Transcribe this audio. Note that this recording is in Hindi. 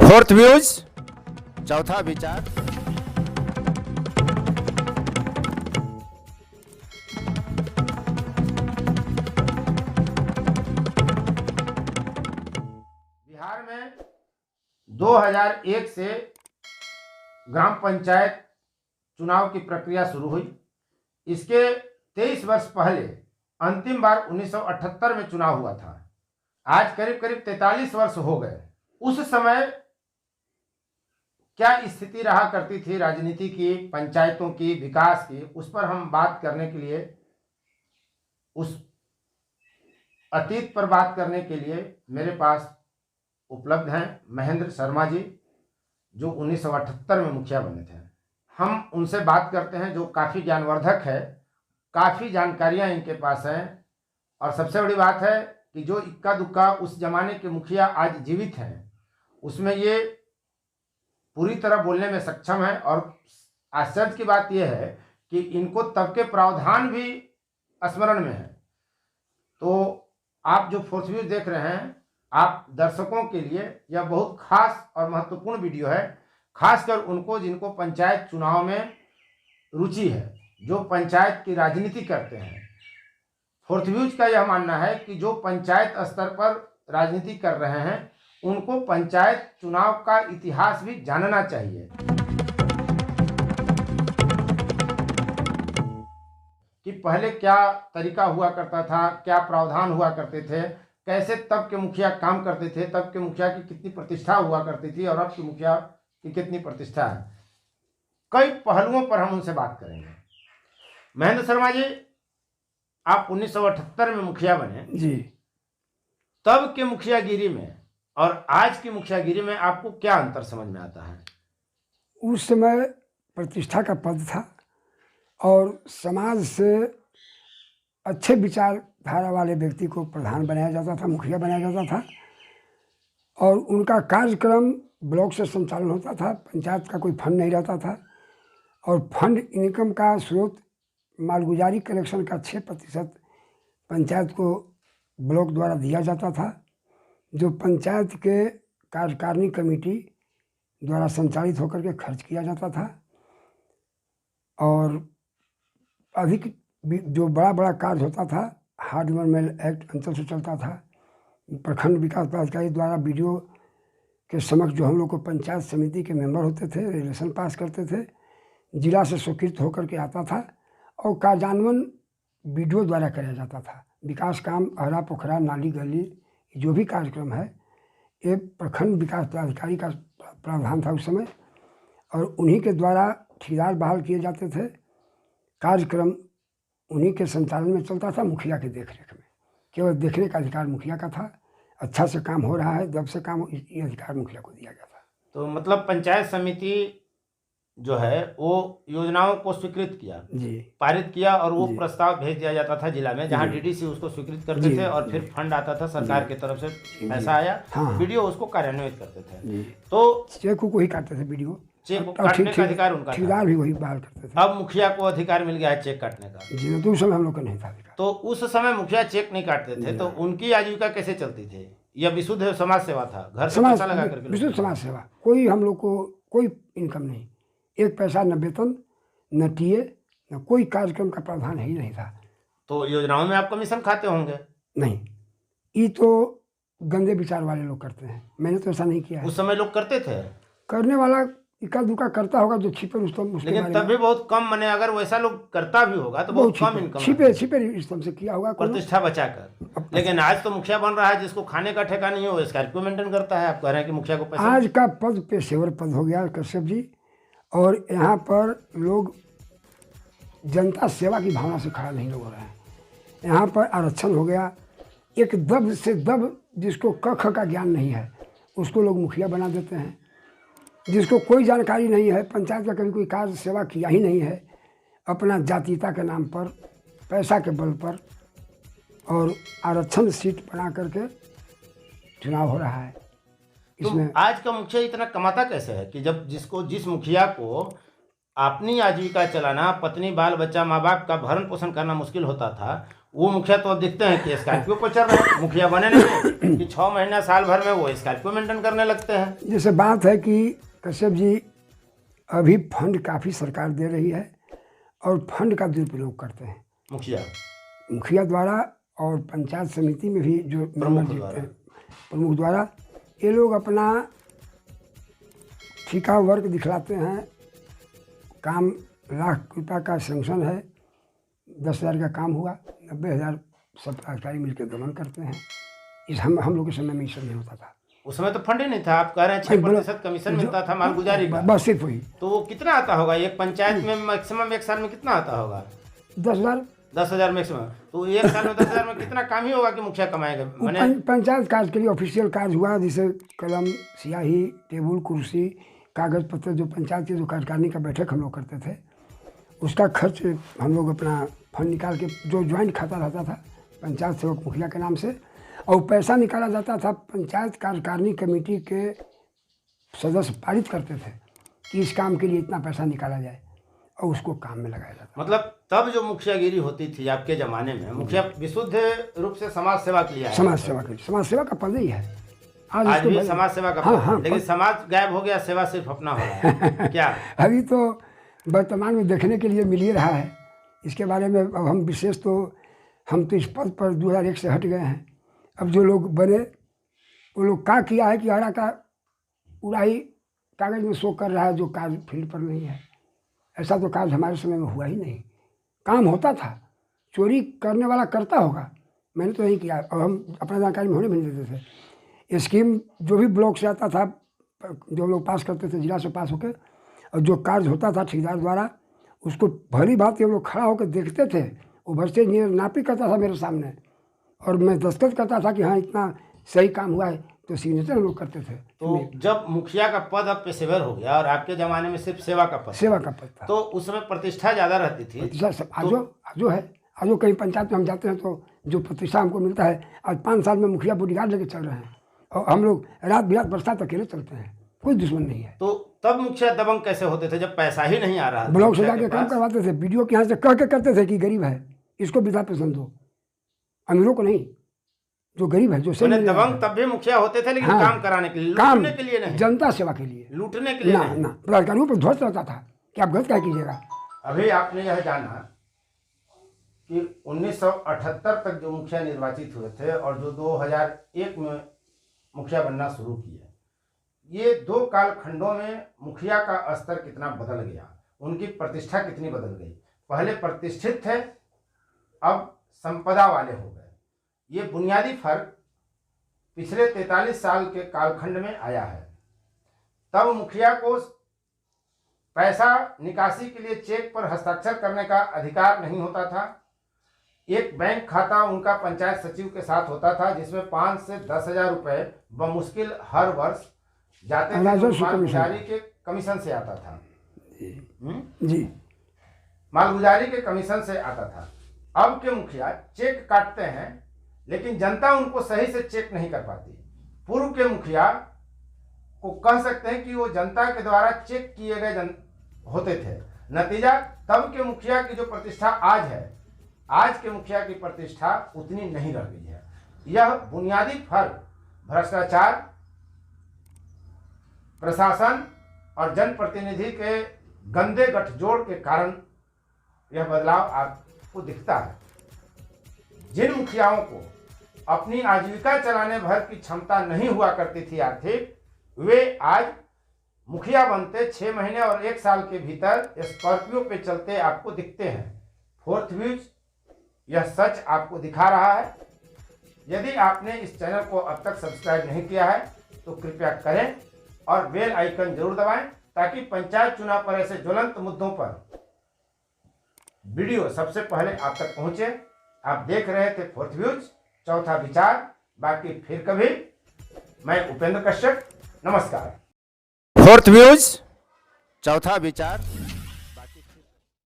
फोर्थ व्यूज, चौथा विचार। बिहार में 2001 से ग्राम पंचायत चुनाव की प्रक्रिया शुरू हुई। इसके 23 वर्ष पहले अंतिम बार 1978 में चुनाव हुआ था। आज करीब करीब 43 वर्ष हो गए। उस समय क्या स्थिति रहा करती थी राजनीति की, पंचायतों की, विकास की, उस पर हम बात करने के लिए, उस अतीत पर बात करने के लिए मेरे पास उपलब्ध हैं महेंद्र शर्मा जी, जो 1978 में मुखिया बने थे। हम उनसे बात करते हैं, जो काफ़ी ज्ञानवर्धक है, काफ़ी जानकारियां इनके पास हैं। और सबसे बड़ी बात है कि जो इक्का दुक्का उस जमाने के मुखिया आज जीवित हैं, उसमें ये पूरी तरह बोलने में सक्षम है। और आश्चर्य की बात यह है कि इनको तब के प्रावधान भी स्मरण में है। तो आप जो फोर्थ व्यू देख रहे हैं, आप दर्शकों के लिए यह बहुत खास और महत्वपूर्ण वीडियो है, खासकर उनको जिनको पंचायत चुनाव में रुचि है, जो पंचायत की राजनीति करते हैं। फोर्थ व्यूज का यह मानना है कि जो पंचायत स्तर पर राजनीति कर रहे हैं, उनको पंचायत चुनाव का इतिहास भी जानना चाहिए कि पहले क्या तरीका हुआ करता था, क्या प्रावधान हुआ करते थे, कैसे तब के मुखिया काम करते थे, तब के मुखिया की कितनी प्रतिष्ठा हुआ करती थी और अब के मुखिया की कितनी प्रतिष्ठा है। कई पहलुओं पर हम उनसे बात करेंगे। महेंद्र शर्मा जी, आप 1978 में मुखिया बने जी। तब के मुखियागिरी में और आज की मुखियागिरी में आपको क्या अंतर समझ में आता है? उस समय प्रतिष्ठा का पद था और समाज से अच्छे विचारधारा वाले व्यक्ति को प्रधान बनाया जाता था, मुखिया बनाया जाता था। और उनका कार्यक्रम ब्लॉक से संचालन होता था, पंचायत का कोई फंड नहीं रहता था। और फंड इनकम का स्रोत मालगुजारी कलेक्शन का 6% पंचायत को ब्लॉक द्वारा दिया जाता था, जो पंचायत के कार्यकारिणी कमेटी द्वारा संचालित होकर के खर्च किया जाता था। और अधिक जो बड़ा बड़ा कार्य होता था, हार्डवेयर मेल एक्ट अंचल से चलता था। प्रखंड विकास पदाधिकारी द्वारा बीडीओ के समक्ष जो हम लोग को पंचायत समिति के मेंबर होते थे, रेजोल्यूशन पास करते थे, जिला से स्वीकृत होकर के आता था और कार्यान्वयन बीडीओ द्वारा कराया जाता था। विकास काम, अहरा पोखरा, नाली गली, जो भी कार्यक्रम है, ये प्रखंड विकास पदाधिकारी का प्रावधान था उस समय। और उन्हीं के द्वारा ठेकेदार बहाल किए जाते थे। कार्यक्रम उन्हीं के संचालन में चलता था, मुखिया के देखरेख में। केवल देखने का अधिकार मुखिया का था। अच्छा से काम हो रहा है, जब से काम, ये अधिकार मुखिया को दिया गया था। तो मतलब पंचायत समिति जो है वो योजनाओं को स्वीकृत किया, जी, पारित किया और वो प्रस्ताव भेज दिया जाता था जिला में, जहाँ डीडीसी उसको स्वीकृत करते थे और फिर फंड आता था सरकार की तरफ से, पैसा आया, वीडियो उसको कार्यान्वित करते थे। तो चेक को ही काटते थे वीडियो, चेक काटने का अधिकार उनका था। ठेकेदार भी वही बहाल करते थे। अब मुखिया को अधिकार मिल गया है चेक काटने का। जी, तो उस समय हम लोग का नहीं था अधिकार। तो उस समय मुखिया चेक नहीं काटते थे, तो उनकी आजीविका कैसे चलती थी? यह विशुद्ध समाज सेवा था, घर से पैसा लगा करके। विशुद्ध समाज सेवा, कोई हम लोग को कोई इनकम नहीं, एक पैसा न वेतन, न टीए, न कोई कार्यक्रम का प्रावधान ही नहीं था। तो योजनाओं में आप कमीशन खाते होंगे? नहीं, ये तो गंदे विचार वाले लोग करते हैं, मैंने तो ऐसा नहीं किया है। उस समय लोग करते थे? करने वाला इक्का दुक्का करता होगा जो छिपे रुस्तम, लेकिन तब भी बहुत कम, मने अगर वैसा लोग करता भी होगा तो बहुत कम इनकम, छिपे रुस्तम से किया होगा, प्रतिष्ठा बचाकर। लेकिन आज तो मुखिया बन रहा है जिसको खाने का ठेका नहीं हो, स्कॉर्पियो मेंटेन करता है। आप कह रहे हैं कि मुखिया को पैसा। आज का पद पेशेवर पद हो गया कश्यप जी, और यहाँ पर लोग जनता सेवा की भावना से खड़ा नहीं लोग हो रहे हैं। यहाँ पर आरक्षण हो गया, एक दब से दब, जिसको क ख का ज्ञान नहीं है उसको लोग मुखिया बना देते हैं। जिसको कोई जानकारी नहीं है, पंचायत का कभी कोई कार्य सेवा किया ही नहीं है, अपना जातीयता के नाम पर, पैसा के बल पर और आरक्षण सीट बना करके चुनाव हो रहा है। इसमें तो आज का मुखिया इतना कमाता कैसे है कि जब जिस मुखिया को अपनी आजीविका चलाना, पत्नी, बाल बच्चा, माँ बाप का भरण पोषण करना मुश्किल होता था, वो मुखिया तो अब दिखते हैं कि स्कॉर्पियो पर चल रहे हैं, मुखिया बने नहीं कि 6 महीना साल भर में वो स्कॉर्पियो मेंटेन करने लगते हैं। जैसे बात है कि कश्यप जी अभी फंड काफ़ी सरकार दे रही है और फंड का दुरुपयोग करते हैं मुखिया द्वारा और पंचायत समिति में भी जो मेंबर जीतते हैं प्रमुख द्वारा, ये लोग अपना ठिका वर्क दिखलाते हैं। काम ₹1,00,000 का सेंक्शन है, 10,000 का काम हुआ, 90,000 सब अधिकारी मिलकर गमन करते हैं। इस हम लोग के समय में ये सब नहीं होता था। उसमें तो फंड ही नहीं था। आप कह रहे हैं 6% कमीशन मिलता था मालगुजारी का, बस सिर्फ वही। तो वो कितना आता होगा एक पंचायत में? मैक्सिमम एक साल में कितना आता होगा? 10,000 मैक्सिमम। तो एक साल में 10,000 में कितना काम ही होगा कि मुखिया कमाएगा? पंचायत कार्य के लिए ऑफिशियल कार्य हुआ, जैसे कलम, स्याही, टेबुल, कुर्सी, कागज पत्र, जो पंचायत की जो कार्यकारिणी का बैठक हम लोग करते थे, उसका खर्च हम लोग अपना फंड निकाल के, जो ज्वाइंट खाता रहता था पंचायत सेवक मुखिया के नाम से, और पैसा निकाला जाता था। पंचायत कार्यकारिणी कमेटी के सदस्य पारित करते थे कि इस काम के लिए इतना पैसा निकाला जाए और उसको काम में लगाया जाता। मतलब तब जो मुखियागिरी होती थी आपके ज़माने में, मुखिया विशुद्ध रूप से समाज सेवा के लिए आया। समाज सेवा का पद ही है आज भी समाज सेवा का पद। लेकिन समाज गायब हो गया, सेवा सिर्फ अपना हो रहा है क्या? अभी तो वर्तमान में देखने के लिए मिल ही रहा है। इसके बारे में अब हम विशेष तो हम तो इस पद पर 2001 से हट गए हैं। अब जो लोग बने वो लोग क्या किया है कि हरा का उड़ाई कागज में शो कर रहा है, जो कार्य फील्ड पर नहीं है। ऐसा तो कार्य हमारे समय में हुआ ही नहीं। काम होता था, चोरी करने वाला करता होगा, मैंने तो नहीं किया, और हम अपना जानकारी में होने भी नहीं देते थे। स्कीम जो भी ब्लॉक से आता था, जो लोग पास करते थे जिला से पास होकर, और जो कार्य होता था ठेकेदार द्वारा, उसको भली बात हम लोग खड़ा होकर देखते थे। वो भरसे नापी करता था मेरे सामने, और मैं दस्तखत करता था कि हाँ इतना सही काम हुआ है, तो सिग्नेचर हम लोग करते थे। तो जब मुखिया का पद अब पेशेवर हो गया और आपके ज़माने में सिर्फ सेवा का पद था, तो उसमें प्रतिष्ठा ज़्यादा रहती थी। आजो कहीं पंचायत में हम जाते हैं तो जो प्रतिष्ठा हमको मिलता है, आज 5 साल में मुखिया बॉडीगार्ड लेके चल रहे हैं, और हम लोग रात बिरात बरसात अकेले चलते हैं, कोई दुश्मन नहीं है। तो तब मुखिया दबंग कैसे होते थे जब पैसा ही नहीं आ रहा? ब्लॉक से जाके काम करवाते थे, बीडीओ के यहाँ से कह के करते थे कि गरीब है इसको वृद्धा पेंशन दो, अमीरों को नहीं, जो गरीब है, जो सही। दबंग तब भी मुखिया होते थे, लेकिन काम कराने के लिए, लूटने के लिए नहीं, जनता सेवा के लिए, लूटने के लिए नहीं। पदाधिकारियों पर ध्वस्त रहता था कि आप गलत क्या कीजिएगा। अभी आपने यह जाना कि 1978 तक जो मुखिया निर्वाचित हुए थे और जो 2001 में मुखिया बनना शुरू किए, ये 2 कालखंडों में मुखिया का स्तर कितना बदल गया, उनकी प्रतिष्ठा कितनी बदल गई। पहले प्रतिष्ठित थे, अब संपदा वाले हो गए। ये बुनियादी फर्क पिछले 43 साल के कालखंड में आया है। तब मुखिया को पैसा निकासी के लिए चेक पर हस्ताक्षर करने का अधिकार नहीं होता था। एक बैंक खाता उनका पंचायत सचिव के साथ होता था, जिसमें 5 से 10,000 रुपये बमुश्किल हर वर्ष जाते थे, मालगुजारी के कमीशन से आता था। जी, मालगुजारी के कमीशन से आता था। अब के मुखिया चेक काटते हैं, लेकिन जनता उनको सही से चेक नहीं कर पाती। पूर्व के मुखिया को कह सकते हैं कि वो जनता के द्वारा चेक किए गए होते थे। नतीजा, तब के मुखिया की जो प्रतिष्ठा आज है, आज के मुखिया की प्रतिष्ठा उतनी नहीं रह गई है। यह बुनियादी फर्क भ्रष्टाचार, प्रशासन और जनप्रतिनिधि के गंदे गठजोड़ के कारण यह बदलाव आपको दिखता है। जिन मुखियाओं को अपनी आजीविका चलाने भर की क्षमता नहीं हुआ करती थी आर्थिक, वे आज मुखिया बनते 6 महीने और 1 साल के भीतर स्कॉर्पियो पे चलते आपको दिखते हैं। फोर्थ व्यूज यह सच आपको दिखा रहा है। यदि आपने इस चैनल को अब तक सब्सक्राइब नहीं किया है तो कृपया करें और बेल आइकन जरूर दबाएं, ताकि पंचायत चुनाव पर ऐसे ज्वलंत मुद्दों पर वीडियो सबसे पहले आप तक पहुंचे। आप देख रहे थे फोर्थ व्यूज, चौथा विचार। बाकी फिर कभी। मैं उपेंद्र कश्यप, नमस्कार। फोर्थ व्यूज, चौथा विचार।